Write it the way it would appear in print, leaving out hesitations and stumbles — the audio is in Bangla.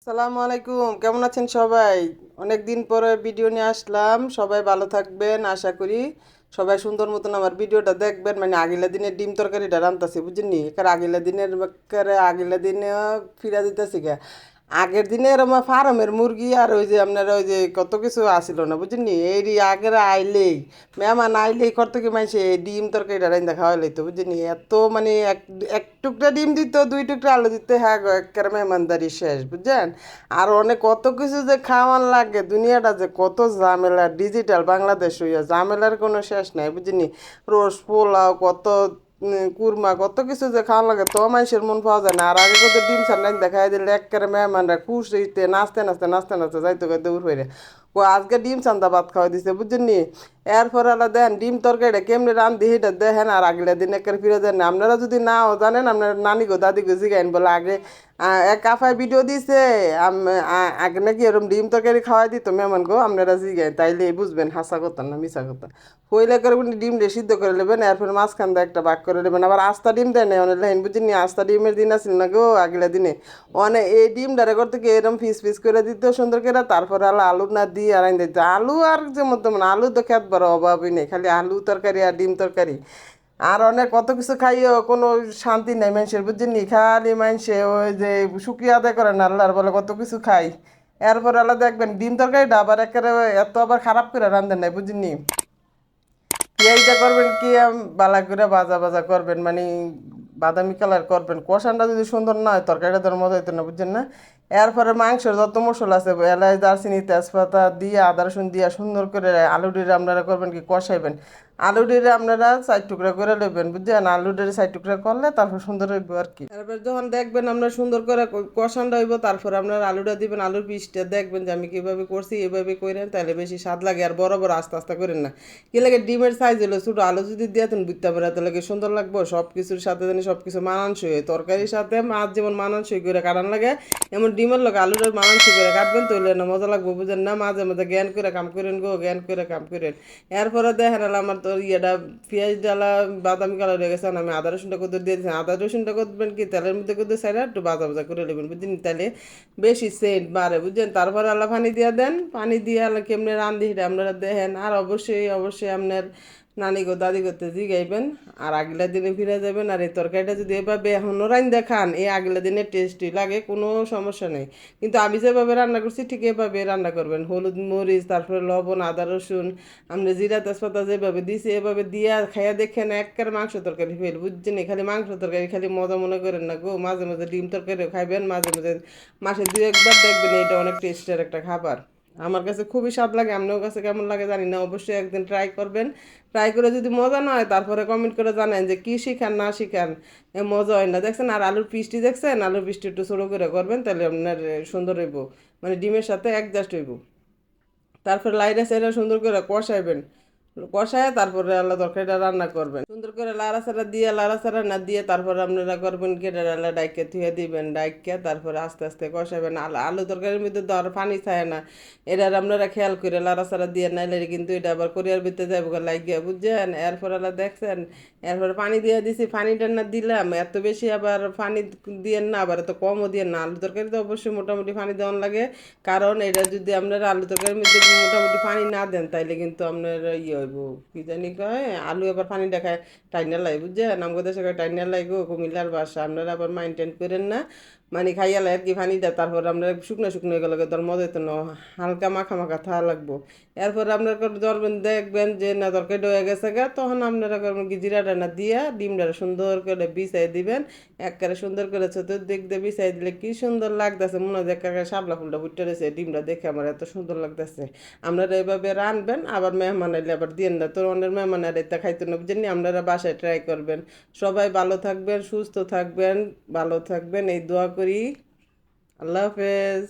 আসসালামু আলাইকুম, কেমন আছেন সবাই? অনেক দিন পরে ভিডিও নিয়ে আসলাম। সবাই ভালো থাকবেন আশা করি। সবাই সুন্দর মতন আমার ভিডিওটা দেখবেন। মানে আগিলা দিনের ডিম তরকারিটা রান্তাছি বুঝলি, একার আগিলা দিনের একেবারে আগিলা দিনে ফিরা দিতেছি গা। আগের দিনের আমার ফার্মের মুরগি আর ওই যে আপনার ওই যে কত কিছু আসিল না বুঝলি, এই আগের আইলেই মেহমান আইলেই কত কি মাইছে ডিম তরকারিটা রান্না খাওয়াই লইতো বুঝলি। এত মানে এক টুকরা ডিম দিত, দুই টুকরা আলু দিতে, হ্যাঁ গো একেবারে মেহমানদারি শেষ বুঝছেন। আর অনেক কত কিছু যে খাওয়ান লাগে, দুনিয়াটা যে কত ঝামেলা, ডিজিটাল বাংলাদেশ হইয়া ঝামেলার কোনো শেষ নাই বুঝিনি। রোজ পোলাও কত কুরমা কত কিছু যে খাওয়ান লাগে, তো মানুষের মন পাওয়া যায় না। আর আগে কত ডিম সান্নাই দেখাই দিলে একেবারে মেহমানরা খুশিতে নাচতে নাচতে নাচতে নাচতে যাইতো গাইতে উঠে। ও আজকে ডিম চান্দা ভাত খাওয়াই দিছে বুঝছেন। এরপর আলা দেন ডিম তরকারিটা কেমনি রান্ধি সেটা দেখেন, আর আগলে দিন একের ফিরে দেন না। আপনারা যদি নাও জানেন আপনার নানি গো দাদি গো জিগাইন বলে আগে এক আফায় ভিডিও দিছে আগে নাকি এরকম ডিম তরকারি খাওয়াই দিত মেহমান গো, আপনারা জিগাইন তাইলে বুঝবেন হাসা কথা না মিশা কথা। হইলে করে ডিম দিয়ে সিদ্ধ করে নেবেন, এরপর মাঝখান দিয়ে একটা ভাগ করে নেবেন। আবার আস্তা ডিম দেয় না অনেক লাইন বুঝিনি, আস্তা ডিমের দিন আসেন না গো আগলে দিনে। অনেক এই ডিম ডারে করতে গিয়ে এরকম পিস পিস করে দিত সুন্দর করে, তারপরে আলু না দিয়ে আর দিত আলু, আর যেমন তেমন আলু তো খেত বড় অভাবই নেই, খালি আলু তরকারি আর ডিম তরকারি। আর অনেক কত কিছু খাইও কোনো শান্তি নেই মানুষের বুঝছেন। খালি মানুষে ওই যে শুক্রিয়া আদায় করেন আল্লাহর বলে কত কিছু খাই। এরপর আল্লাহ দেখবেন ডিম তরকারিটা আবার একেবারে এত আবার খারাপ করে রান্ধেন নাই বুঝিনি। পেঁয়াজটা করবেন কি বালা করে ভাজা ভাজা করবেন, মানে বাদামি কালার করবেন। কষানটা যদি সুন্দর না হয় তরকারিটা তোর মজা হইতো না বুঝছেন না। এরপরে মাংসের যত মশলা আছে এলাচ দারচিনি তেজপাতা দিয়ে আদা রসুন দিয়ে সুন্দর করে আলু ডিরে আপনারা করবেন কি কষাইবেন। আলু ডিরে আপনারা চার টুকরা করে নেবেন বুঝছেন, আলু ডিরে চার টুকরা করলে তারপর সুন্দর হইব আর কি। তারপর যখন দেখবেন আপনার সুন্দর করে কষানটা হইব, তারপর আপনার আলুটা দিবেন। আলুর পিসটা দেখবেন যে আমি কীভাবে করছি এভাবে করেন, তাহলে বেশি স্বাদ লাগে। আর বড় বড় আস্তে আস্তে করেন না, কি লাগে ডিমের সাইজ হলো ছোটো, আলু যদি দিয়ে তুমি বুঝতে পারে তাহলে কি সুন্দর লাগবো। সব কিছুর সাথে জানি সব কিছু মানানসই হয়, তরকারির সাথে মাছ যেমন মানানসই করে কাটান লাগে, এমন ডিমের লোক আলুর মানানসই করে কাটবেন, তৈলে না মজা লাগবো বুঝেন না। মাঝে মাঝে জ্ঞান করে কাম করেন গো, জ্ঞান করে কাম করেন। এরপরে দেখেন আমার তো ইয়েটা পেঁয়াজ ডালা বাদামি কালার হয়ে গেছে, আমি আদা রসুনটা করতে দিয়ে দিচ্ছি। আদা রসুনটা করবেন কি তেলের মধ্যে করতে সাইডে একটু ভাজা ভাজা করে নেবেন বুঝছেন, তাহলে বেশি সেন্ট বাড়ে বুঝছেন। তারপরে আল্লাহ পানি দিয়ে দেন, পানি দিয়ে আল্লাহ কেমনে রান্ধি সেটা আপনারা দেখেন। আর অবশ্যই অবশ্যই আপনার নানি গো দাদি করতে জিগাইবেন, আর আগলা দিনে ফিরে যাবেন। আর এই তরকারিটা যদি এভাবে এখনও রান দেখান, এই আগলা দিনে টেস্টি লাগে, কোনো সমস্যা নেই। কিন্তু আমি যেভাবে রান্না করছি ঠিক এভাবে রান্না করবেন। হলুদ মরিচ তারপরে লবণ আদা রসুন আপনি জিরা তেজপাতা যেভাবে দিয়েছি এভাবে দিয়ে খাইয়া দেখেন একেবারে মাংস তরকারি ফেল বুঝছেন। খালি মাংস তরকারি খালি মজা মনে করেন না গো, মাঝে মাঝে ডিম তরকারিও খাইবেন, মাঝে মাঝে মাসে দুই একবার দেখবেন এটা অনেক টেস্টের একটা খাবার। আমার কাছে খুবই স্বাদ লাগে, আপনার কাছে কেমন লাগে জানি না, অবশ্যই একদিন ট্রাই করবেন। ট্রাই করে যদি মজা না হয় তারপরে কমেন্ট করে জানেন যে কী শিখান না শিখান, মজা হয় না দেখছেন। আর আলুর পিসটি দেখছেন, আলুর পিসটি একটু ছোটো করে করবেন, তাহলে আপনার সুন্দর হইব, মানে ডিমের সাথে অ্যাডজাস্ট হইব। তারপর লাইরা সাইরা সুন্দর করে কষাইবেন, কষায় তারপরে আল্লাহ তরকারিটা রান্না করবেন সুন্দর করে লাড়াচাড়া দিয়ে, লাড়াচাড়া না দিয়ে তারপরে আপনারা করবেন কেটে আল্লাহ ডাইকে ধুয়ে দিবেন, ডাইকে তারপরে আস্তে আস্তে কষাবেন। আলু তরকারির মধ্যে তো আর পানি চায় না, এটার আপনারা খেয়াল করে লাড়াচাড়া দিয়ে নাইলে কিন্তু এটা আবার কোরিয়ার ভিতরে যাবো লাগিয়ে বুঝছেন। এরপর আল্লাহ দেখছেন, এরপরে পানি দিয়ে দিছি, পানিটা না দিলাম এত বেশি আবার পানি দিয়েন না, আবার এত কমও দিয়েন না। আলু তরকারিতে অবশ্যই মোটামুটি পানি দেওয়ান লাগে, কারণ এটা যদি আপনারা আলু তরকারির মধ্যে মোটামুটি পানি না দেন তাইলে কিন্তু আপনার ইয়ে হইব, কি জানি কয় আলু আবার পানি দেখায় টাইনা লাই বুঝছেন। আমাদের দেশে টাইনা লাগবো, কুমিল্লার বাসা আপনারা আবার মাইন্টেন করেন না, মানে খাইয়া লাই আর কি পানি দেয়। তারপর আমরা শুকনো শুকনো হয়ে গেলে তোর মজা হতো না, হালকা মাখা মাখা থাকা লাগবো। এরপর আপনার ধরবেন দেখবেন যে না তরকারিটা হয়ে গেছে গা, তখন আপনারা করবেন কি জিরাটা না দিয়া ডিমটা সুন্দর করে বিছাই দিবেন, একবারে সুন্দর করে চতুর্দিক দিয়ে বিছাই দিলে কি সুন্দর লাগতেছে, মনে হয় একেবারে শাপলা ফুলটা ফুটে রয়েছে। ডিমটা দেখে আমার এত সুন্দর লাগতেছে। আপনারা এইভাবে রানবেন, আবার মেহমান এলে আবার দিন না, তোর অনেক মেহমান আর এটা খাইতে না বুঝেননি, আপনারা বাসায় ট্রাই করবেন। সবাই ভালো থাকবেন, সুস্থ থাকবেন, ভালো থাকবেন এই দোয়া করি। আল্লাহ হাফেজ।